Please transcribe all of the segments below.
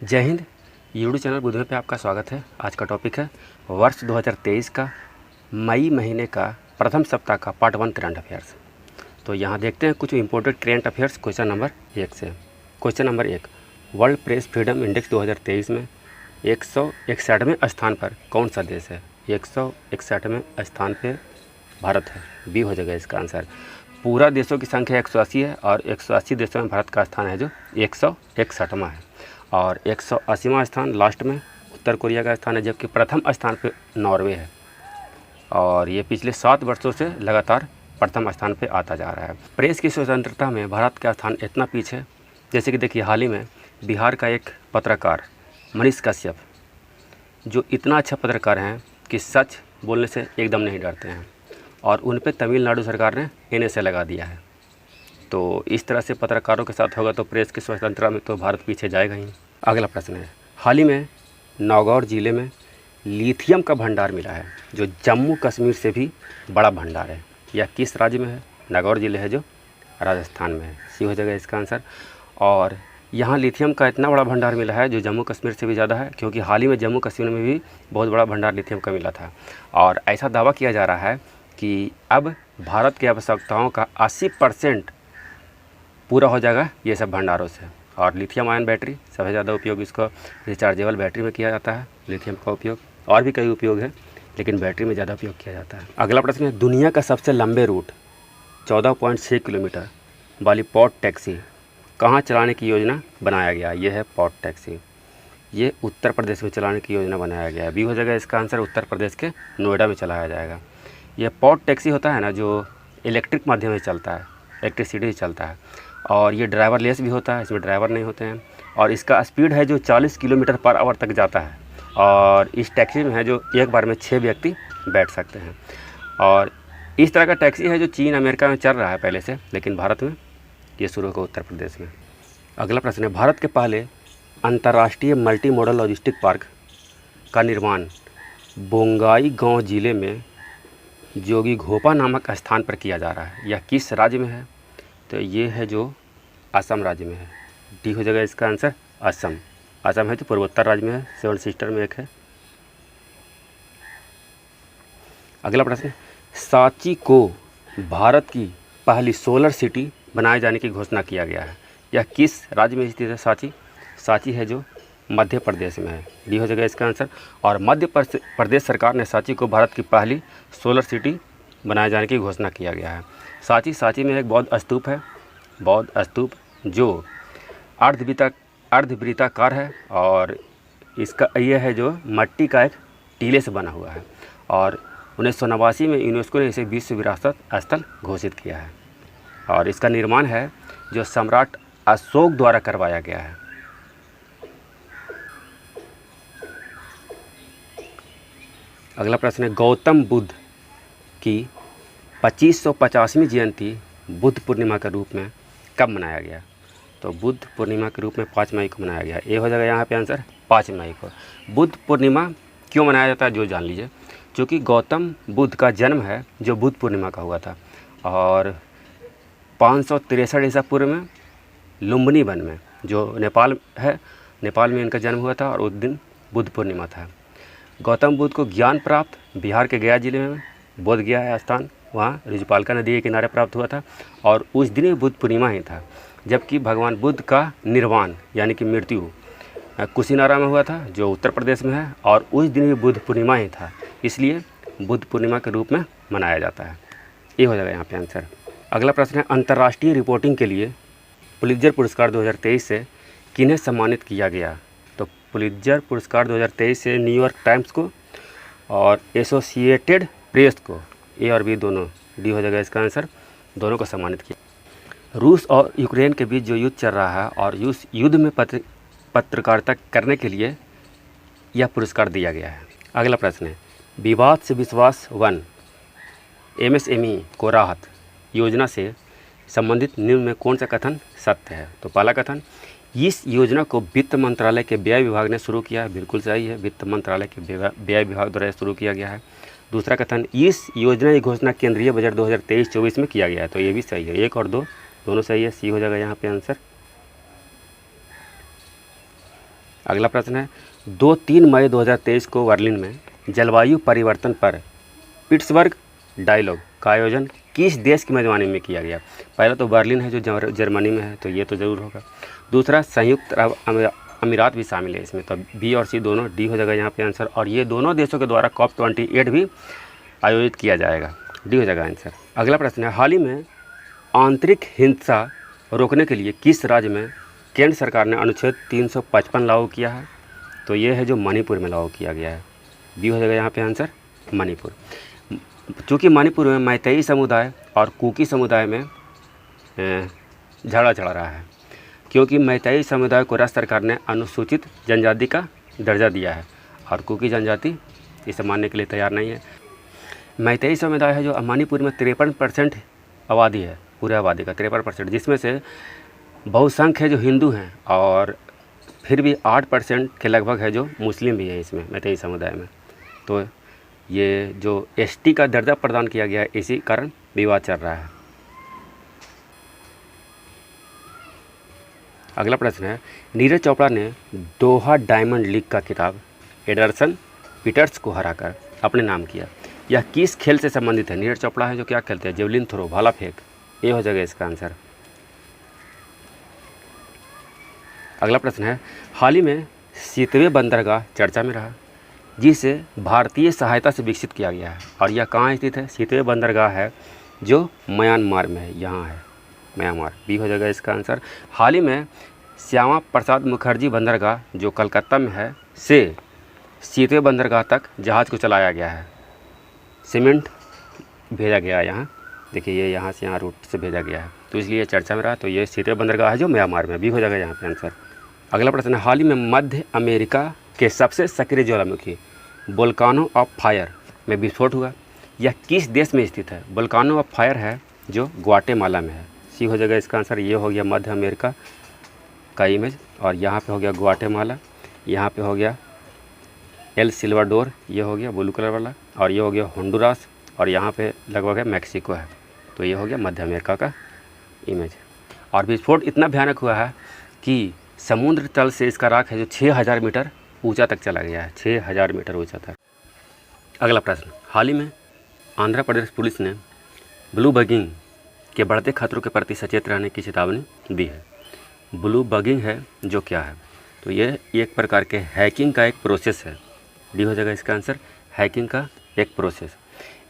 जय Hind. YouTube channel बुधवे पे आपका स्वागत है। आज का टॉपिक है वर्ष 2023 का मई महीने का प्रथम सप्ताह का पार्ट 1 करंट अफेयर्स। तो यहाँ देखते हैं कुछ important current affairs question number 1 से। Question number 1, world press freedom index 2023 में 161वें स्थान पर कौन सा देश है? 161वें स्थान पर भारत है। बी हो जाएगा इसका आंसर। पूरा देशों की संख्या 180 है और 180 देशों में भारत का स्थान है जो 161वां है। और 180वां स्थान लास्ट में उत्तर कोरिया का स्थान है, जबकि प्रथम स्थान पे नॉर्वे है। और ये पिछले 7 वर्षों से लगातार प्रथम स्थान पे आता जा रहा है। प्रेस की स्वतंत्रता में भारत का स्थान इतना पीछे, जैसे कि देखिए हाल ही में बिहार का एक पत्रकार मनीष कश्यप, जो इतना अच्छा पत्रकार हैं कि सच बोलने से एकदम नहीं डरते हैं, और उन पर तमिलनाडु सरकार ने NSA लगा दिया है। तो इस तरह से पत्रकारों के साथ होगा तो प्रेस की स्वतंत्रता में तो भारत पीछे जाएगा ही। अगला प्रश्न है, हाल ही में नागौर ज़िले में लिथियम का भंडार मिला है, जो जम्मू कश्मीर से भी बड़ा भंडार है। यह किस राज्य में है? नागौर ज़िले है जो राजस्थान में है। सी हो जाएगा इसका आंसर। और यहाँ लिथियम का इतना बड़ा भंडार मिला है जो जम्मू कश्मीर से भी ज़्यादा है, क्योंकि हाल ही में जम्मू कश्मीर में भी बहुत बड़ा भंडार लिथियम का मिला था। और ऐसा दावा किया जा रहा है कि अब भारत की आवश्यकताओं का 80% पूरा हो जाएगा ये सब भंडारों से। और लिथियम आयन बैटरी सबसे ज़्यादा उपयोग इसको रिचार्जेबल बैटरी में किया जाता है। लिथियम का उपयोग और भी कई उपयोग है, लेकिन बैटरी में ज़्यादा उपयोग किया जाता है। अगला प्रश्न है, दुनिया का सबसे लंबे रूट 14.6 किलोमीटर वाली पॉट टैक्सी कहाँ चलाने की योजना बनाया गया? ये है पॉट टैक्सी। ये उत्तर प्रदेश में चलाने की योजना बनाया गया है। बी हो जाएगा इसका आंसर। उत्तर प्रदेश के नोएडा में चलाया जाएगा। ये पॉट टैक्सी होता है ना, जो इलेक्ट्रिक माध्यम से चलता है, इलेक्ट्रिसिटी से चलता है, और ये ड्राइवर लेस भी होता है, इसमें ड्राइवर नहीं होते हैं। और इसका स्पीड है जो 40 किलोमीटर पर आवर तक जाता है। और इस टैक्सी में है जो एक बार में 6 व्यक्ति बैठ सकते हैं। और इस तरह का टैक्सी है जो चीन अमेरिका में चल रहा है पहले से, लेकिन भारत में ये शुरू होगा उत्तर प्रदेश में। अगला प्रश्न है, भारत के पहले अंतर्राष्ट्रीय मल्टी मॉडल लॉजिस्टिक पार्क का निर्माण बोंगाई गाँव ज़िले में जोगी घोपा नामक स्थान पर किया जा रहा है। यह किस राज्य में है? तो ये है जो असम राज्य में है। डी हो जाएगा इसका आंसर। असम। असम है जो पूर्वोत्तर राज्य में है, 7 सिस्टर में एक है। अगला प्रश्न, सांची को भारत की पहली सोलर सिटी बनाए जाने की घोषणा किया गया है। यह किस राज्य में स्थित है? सांची। सांची है जो मध्य प्रदेश में है। डी हो जाएगा इसका आंसर। और मध्य प्रदेश सरकार ने सांची को भारत की पहली सोलर सिटी बनाए जाने की घोषणा किया गया है। सांची में एक बौद्ध स्तूप है, बौद्ध स्तूप जो अर्धवृत्ताकार है, और इसका ये है जो मट्टी का एक टीले से बना हुआ है। और 1989 में यूनेस्को ने इसे विश्व विरासत स्थल घोषित किया है। और इसका निर्माण है जो सम्राट अशोक द्वारा करवाया गया है। अगला प्रश्न है, गौतम बुद्ध की 2550वीं जयंती बुद्ध पूर्णिमा के रूप में कब मनाया गया? तो बुद्ध पूर्णिमा के रूप में 5 मई को मनाया गया। ये हो जाएगा यहाँ पे आंसर, 5 मई को। बुद्ध पूर्णिमा क्यों मनाया जाता है जो जान लीजिए। क्योंकि गौतम बुद्ध का जन्म है जो बुद्ध पूर्णिमा का हुआ था, और 563 ईसा पूर्व में लुम्बिनी वन में, जो नेपाल है, नेपाल में इनका जन्म हुआ था, और उस दिन बुद्ध पूर्णिमा था। गौतम बुद्ध को ज्ञान प्राप्त बिहार के गया जिले में बोध गया है स्थान, वहाँ रिजपालका नदी के किनारे प्राप्त हुआ था, और उस दिन भी बुद्ध पूर्णिमा ही था। जबकि भगवान बुद्ध का निर्वाण यानी कि मृत्यु कुशीनारा में हुआ था, जो उत्तर प्रदेश में है, और उस दिन भी बुद्ध पूर्णिमा ही था, इसलिए बुद्ध पूर्णिमा के रूप में मनाया जाता है। ये हो जाएगा यहाँ पे आंसर। अगला प्रश्न है, अंतर्राष्ट्रीय रिपोर्टिंग के लिए पुलित्जर पुरस्कार 2023 से किन्हें सम्मानित किया गया? तो पुलित्जर पुरस्कार 2023 से न्यूयॉर्क टाइम्स को और एसोसिएटेड प्रेस को, ए और बी दोनों, डी हो जाएगा इसका आंसर, दोनों को सम्मानित किया। रूस और यूक्रेन के बीच जो युद्ध चल रहा है, और उस युद्ध में पत्रकारिता करने के लिए यह पुरस्कार दिया गया है। अगला प्रश्न है, विवाद से विश्वास 1 MSME को राहत योजना से संबंधित निम्न में कौन सा कथन सत्य है? तो पहला कथन, इस योजना को वित्त मंत्रालय के व्यय विभाग ने शुरू किया है। बिल्कुल सही है, वित्त मंत्रालय के व्यय विभाग द्वारा शुरू किया गया है। दूसरा कथन, इस योजना की घोषणा केंद्रीय बजट 2023-24 में किया गया है। तो ये भी सही है, 1 और 2 दोनों सही है। सी हो जाएगा यहाँ पे आंसर। अगला प्रश्न है 2-3 मई 2023 को बर्लिन में जलवायु परिवर्तन पर पिट्सबर्ग डायलॉग का आयोजन किस देश की मेज़बानी में किया गया? पहला तो बर्लिन है जो जर्मनी में है, तो ये तो ज़रूर होगा। दूसरा संयुक्त अरब अमीरात भी शामिल है इसमें, तो बी और सी दोनों, डी हो जाएगा यहाँ पे आंसर। और ये दोनों देशों के द्वारा COP28 भी आयोजित किया जाएगा, डी हो जाएगा आंसर। अगला प्रश्न है हाल ही में आंतरिक हिंसा रोकने के लिए किस राज्य में केंद्र सरकार ने अनुच्छेद 355 लागू किया है? तो ये है जो मणिपुर में लागू किया गया है, बी हो जाएगा यहाँ पे आंसर मणिपुर। चूँकि मणिपुर में मैतेई समुदाय और कुकी समुदाय में झगड़ा चल रहा है, क्योंकि मैतेई समुदाय को राज्य सरकार ने अनुसूचित जनजाति का दर्जा दिया है और कुकी जनजाति इसे मानने के लिए तैयार नहीं है। मैतेई समुदाय है जो मणिपुर में 53% आबादी है, पूरे आबादी का 53%, जिसमें से बहुसंख्य है जो हिंदू हैं और फिर भी 8% के लगभग है जो मुस्लिम भी है इसमें मैतेई समुदाय में। तो ये जो एसटी का दर्जा प्रदान किया गया है, इसी कारण विवाद चल रहा है। अगला प्रश्न है नीरज चोपड़ा ने दोहा डायमंड लीग का खिताब एंडरसन पीटर्स को हराकर अपने नाम किया। यह किस खेल से संबंधित है? नीरज चोपड़ा है जो क्या खेलते हैं? जेवलिन थ्रो, भाला फेंक, ये हो जाएगा इसका आंसर। अगला प्रश्न है हाल ही में सीतवे बंदरगाह चर्चा में रहा, जिसे भारतीय सहायता से विकसित किया गया है, और यह कहाँ स्थित है? सीतवे बंदरगाह है जो म्यांमार में है, यहाँ है म्यांमार, बी हो जाएगा इसका आंसर। हाल ही में श्यामा प्रसाद मुखर्जी बंदरगाह जो कलकत्ता में है से सीतवे बंदरगाह तक जहाज़ को चलाया गया है, सीमेंट भेजा गया है यहाँ, देखिए ये यहाँ से यहाँ रूट से भेजा गया है, तो इसलिए चर्चा में रहा। तो ये सीतवे बंदरगाह है जो म्यांमार में, बी हो जाएगा यहाँ पे आंसर। अगला प्रश्न है हाल ही में मध्य अमेरिका के सबसे सक्रिय ज्वालामुखी वोल्कानो ऑफ फायर में विस्फोट हुआ। यह किस देश में स्थित है? वोल्कानो ऑफ फायर है जो ग्वाटेमाला में है, सी हो जाएगा इसका आंसर। ये हो गया मध्य अमेरिका का इमेज, और यहाँ पे हो गया ग्वाटेमाला, यहाँ पे हो गया एल सिल्वाडोर, ये हो गया ब्लू कलर वाला, और ये हो गया होंडुरास, और यहाँ पे लगभग है मैक्सिको है। तो ये हो गया मध्य अमेरिका का इमेज। और विस्फोट इतना भयानक हुआ है कि समुद्र तल से इसका राख है जो 6000 मीटर ऊंचा तक चला गया है, 6000 मीटर ऊंचा था। अगला प्रश्न हाल ही में आंध्र प्रदेश पुलिस ने ब्लू बगिंग के बढ़ते खतरों के प्रति सचेत रहने की चेतावनी दी है। ब्लू बगिंग है जो क्या है? तो ये एक प्रकार के हैकिंग का एक प्रोसेस है, डी हो जाएगा इसका आंसर, हैकिंग का एक प्रोसेस।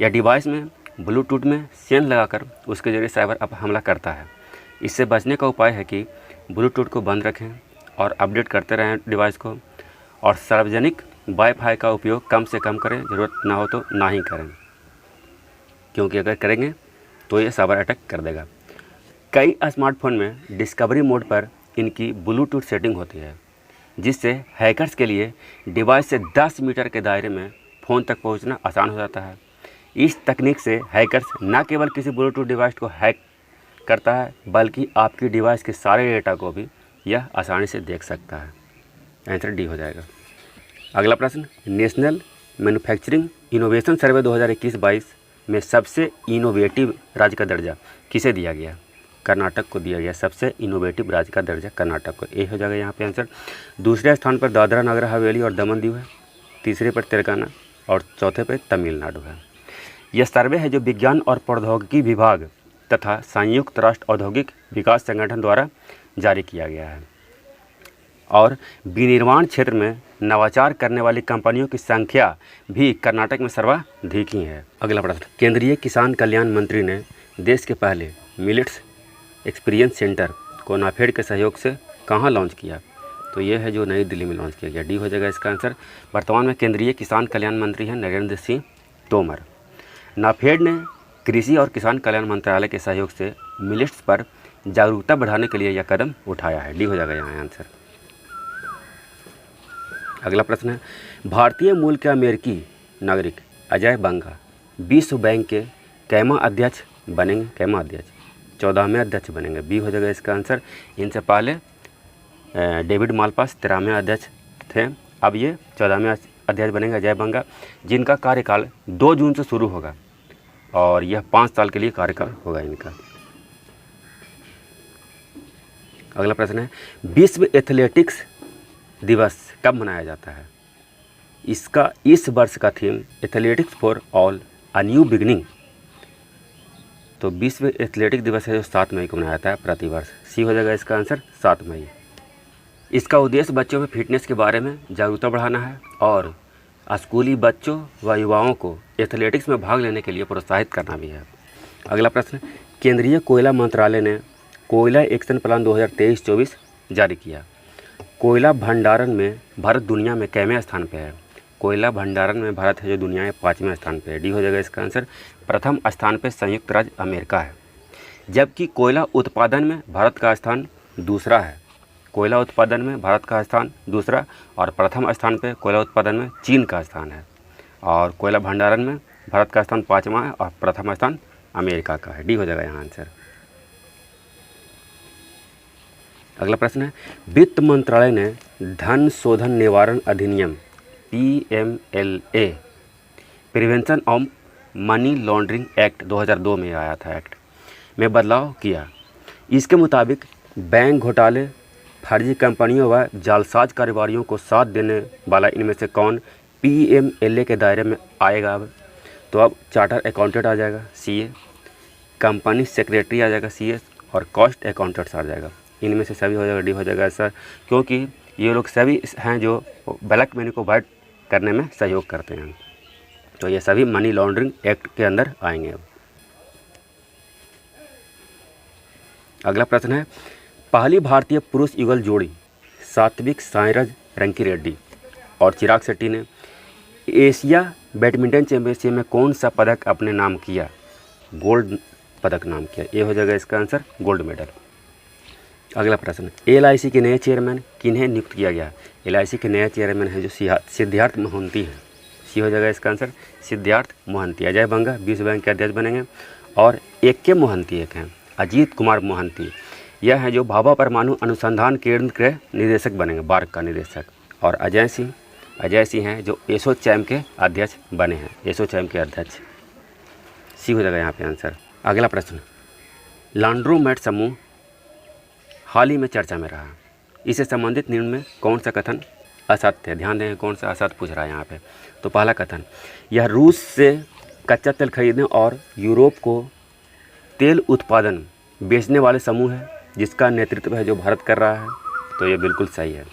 यह डिवाइस में ब्लूटूथ में सेंस लगाकर उसके जरिए साइबर हमला करता है। इससे बचने का उपाय है कि ब्लूटूथ को बंद रखें और अपडेट करते रहें डिवाइस को, और सार्वजनिक वाईफाई का उपयोग कम से कम करें, ज़रूरत ना हो तो ना ही करें, क्योंकि अगर करेंगे तो ये साइबर अटैक कर देगा। कई स्मार्टफोन में डिस्कवरी मोड पर इनकी ब्लूटूथ सेटिंग होती है, जिससे हैकर्स के लिए डिवाइस से 10 मीटर के दायरे में फ़ोन तक पहुंचना आसान हो जाता है। इस तकनीक से हैकर्स न केवल किसी ब्लूटूथ डिवाइस को हैक करता है, बल्कि आपकी डिवाइस के सारे डेटा को भी यह आसानी से देख सकता है। आंसर डी हो जाएगा। अगला प्रश्न नेशनल मैन्युफैक्चरिंग इनोवेशन सर्वे 2021-22 में सबसे इनोवेटिव राज्य का दर्जा किसे दिया गया? कर्नाटक को दिया गया, सबसे इनोवेटिव राज्य का दर्जा कर्नाटक को, ए हो जाएगा यहाँ पे आंसर। दूसरे स्थान पर दादरा नगर हवेली और दमन दीव है, तीसरे पर तेलंगाना और चौथे पर तमिलनाडु है। यह सर्वे है जो विज्ञान और प्रौद्योगिकी विभाग तथा संयुक्त राष्ट्र औद्योगिक विकास संगठन द्वारा जारी किया गया है, और विनिर्माण क्षेत्र में नवाचार करने वाली कंपनियों की संख्या भी कर्नाटक में सर्वाधिक ही है। अगला प्रश्न केंद्रीय किसान कल्याण मंत्री ने देश के पहले मिलेट्स एक्सपीरियंस सेंटर को नाफेड के सहयोग से कहाँ लॉन्च किया? तो ये है जो नई दिल्ली में लॉन्च किया गया, डी हो जाएगा इसका आंसर। वर्तमान में केंद्रीय किसान कल्याण मंत्री हैं नरेंद्र सिंह तोमर। नाफेड ने कृषि और किसान कल्याण मंत्रालय के सहयोग से मिलेट्स पर जागरूकता बढ़ाने के लिए यह कदम उठाया है, डी हो जाएगा यहाँ आंसर। अगला प्रश्न है भारतीय मूल के अमेरिकी नागरिक अजय बंगा विश्व बैंक के कैमा अध्यक्ष बनेंगे? कैमा अध्यक्ष 14वें अध्यक्ष बनेंगे, बी हो जाएगा इसका आंसर। इनसे पहले डेविड मालपास 13वें अध्यक्ष थे, अब ये 14वें अध्यक्ष बनेंगे अजय बंगा, जिनका कार्यकाल 2 जून से शुरू होगा और यह 5 साल के लिए कार्यकाल होगा इनका। अगला प्रश्न है विश्व एथलेटिक्स दिवस कब मनाया जाता है? इसका इस वर्ष का theme athletics for all a new beginning. तो विश्व एथलेटिक दिवस है जो 7 मई को मनाया जाता है प्रतिवर्ष। सी हो जाएगा इसका आंसर 7 मई। इसका उद्देश्य बच्चों में फिटनेस के बारे में जागरूकता बढ़ाना है और स्कूली बच्चों व युवाओं को एथलेटिक्स में भाग लेने के लिए प्रोत्साहित करना भी है। अगला प्रश्न, केंद्रीय कोयला मंत्रालय ने कोयला एक्शन प्लान 2023-24 जारी किया। कोयला भंडारण में भारत दुनिया में कैवें स्थान पे है? कोयला भंडारण में भारत है जो दुनिया में 5वें स्थान पे है। डी हो जाएगा इसका आंसर। प्रथम स्थान पे संयुक्त राज्य अमेरिका है, जबकि कोयला उत्पादन में भारत का स्थान दूसरा है। कोयला उत्पादन में भारत का स्थान दूसरा और प्रथम स्थान पे कोयला उत्पादन में चीन का स्थान है। और कोयला भंडारण में भारत का स्थान 5वां है और प्रथम स्थान अमेरिका का है। डी हो जाएगा यहाँ आंसर। अगला प्रश्न है, वित्त मंत्रालय ने धन शोधन निवारण अधिनियम PMLA prevention of money laundering act 2002 में आया था, एक्ट में बदलाव किया। इसके मुताबिक बैंक घोटाले, फर्जी कंपनियों व जालसाज कारोबारियों को साथ देने वाला इनमें से कौन PMLA के दायरे में आएगा? अब तो अब चार्टर अकाउंटेंट आ जाएगा CA, कंपनी सेक्रेटरी आ जाएगा CS और कॉस्ट अकाउंटेंट्स आ जाएगा। इनमें से सभी हो जाएगा। डी हो जाएगा सर, क्योंकि ये लोग सभी हैं जो ब्लैक मनी को वाइट करने में सहयोग करते हैं। तो ये सभी मनी लॉन्ड्रिंग एक्ट के अंदर आएंगे। अब अगला प्रश्न है, पहली भारतीय पुरुष युगल जोड़ी सात्विक साईराज रंकीरेड्डी और चिराग शेट्टी ने एशिया बैडमिंटन चैंपियनशिप में कौन सा पदक अपने नाम किया? गोल्ड पदक नाम किया। ये हो जाएगा इसका आंसर, गोल्ड मेडल। अगला प्रश्न, LIC के नए चेयरमैन किन्हें नियुक्त किया गया? LIC के नए चेयरमैन है जो सिद्धार्थ मोहंती हैं। सी हो जाएगा इसका आंसर, सिद्धार्थ मोहंती। अजय बंगा विश्व बैंक के अध्यक्ष बनेंगे और AK मोहंती एक हैं, अजीत कुमार मोहंती। यह है जो भाभा परमाणु अनुसंधान केंद्र के निदेशक बनेंगे, बार्क का निदेशक। और अजय सिंह हैं जो एसोचैम के अध्यक्ष बने हैं, एसोचैम के अध्यक्ष। सी हो जाएगा यहाँ पे आंसर। अगला प्रश्न, लॉन्ड्रोमैट समूह हाल ही में चर्चा में रहा, इससे संबंधित निम्न में कौन सा कथन असत्य है? ध्यान दें कौन सा असत्य पूछ रहा है यहाँ पे। तो पहला कथन, यह रूस से कच्चा तेल खरीदने और यूरोप को तेल उत्पादन बेचने वाले समूह है जिसका नेतृत्व है जो भारत कर रहा है। तो ये बिल्कुल सही है,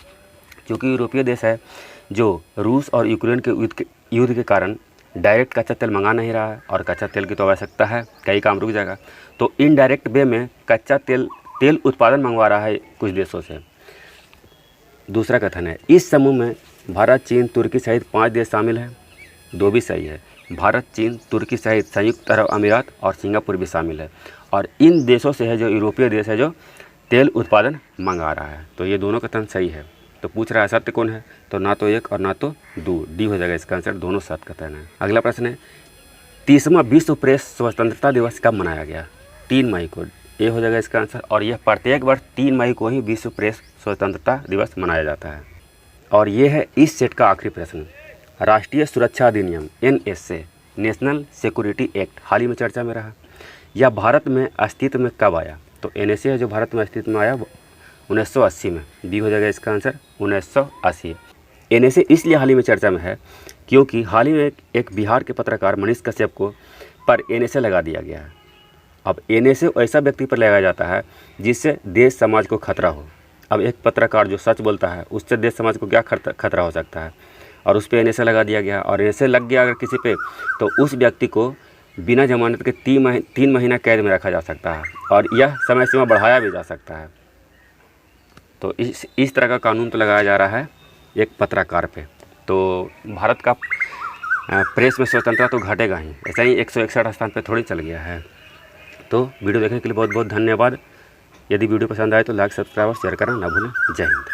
क्योंकि यूरोपीय देश है जो रूस और यूक्रेन के युद्ध के कारण डायरेक्ट कच्चा तेल मंगा नहीं रहा है और कच्चा तेल की तो आवश्यकता है, कई काम रुक जाएगा। तो इनडायरेक्ट वे में कच्चा तेल उत्पादन मंगवा रहा है कुछ देशों से। दूसरा कथन है, इस समूह में भारत, चीन, तुर्की सहित 5 देश शामिल हैं। 2 भी सही है, भारत, चीन, तुर्की सहित संयुक्त अरब अमीरात और सिंगापुर भी शामिल है। और इन देशों से है जो यूरोपीय देश है जो तेल उत्पादन मंगा रहा है। तो ये दोनों कथन सही है। तो पूछ रहा है सत्य कौन है? तो ना तो 1 और ना तो 2। डी हो जाएगा इसका आंसर, दोनों सत्य कथन है। अगला प्रश्न है, 30वां विश्व प्रेस स्वतंत्रता दिवस कब मनाया गया? 3 मई को। ये हो जाएगा इसका आंसर। और यह प्रत्येक वर्ष 3 मई को ही विश्व प्रेस स्वतंत्रता दिवस मनाया जाता है। और ये है इस सेट का आखिरी प्रश्न, राष्ट्रीय सुरक्षा अधिनियम NSA नेशनल सिक्योरिटी एक्ट हाल ही में चर्चा में रहा, यह भारत में अस्तित्व में कब आया? तो NSA है जो भारत में अस्तित्व में आया 1980 में। डी हो जाएगा इसका आंसर, 1980। NSA इसलिए हाल ही में चर्चा में है क्योंकि हाल ही में एक बिहार के पत्रकार मनीष कश्यप को पर NSA लगा दिया गया है। अब NSA ऐसा व्यक्ति पर लगाया जाता है जिससे देश समाज को खतरा हो। अब एक पत्रकार जो सच बोलता है उससे देश समाज को क्या खतरा हो सकता है, और उस पर NSA लगा दिया गया। और NSA लग गया अगर किसी पे तो उस व्यक्ति को बिना जमानत के 3 महीना कैद में रखा जा सकता है और यह समय सीमा बढ़ाया भी जा सकता है। तो इस तरह का कानून तो लगाया जा रहा है एक पत्रकार पे। तो भारत का प्रेस में स्वतंत्रता तो घटेगा ही, ऐसा ही 161 स्थान पे थोड़ी चल गया है। तो वीडियो देखने के लिए बहुत बहुत धन्यवाद। यदि वीडियो पसंद आए तो लाइक, सब्सक्राइब और शेयर करना ना भूलें। जय हिंद।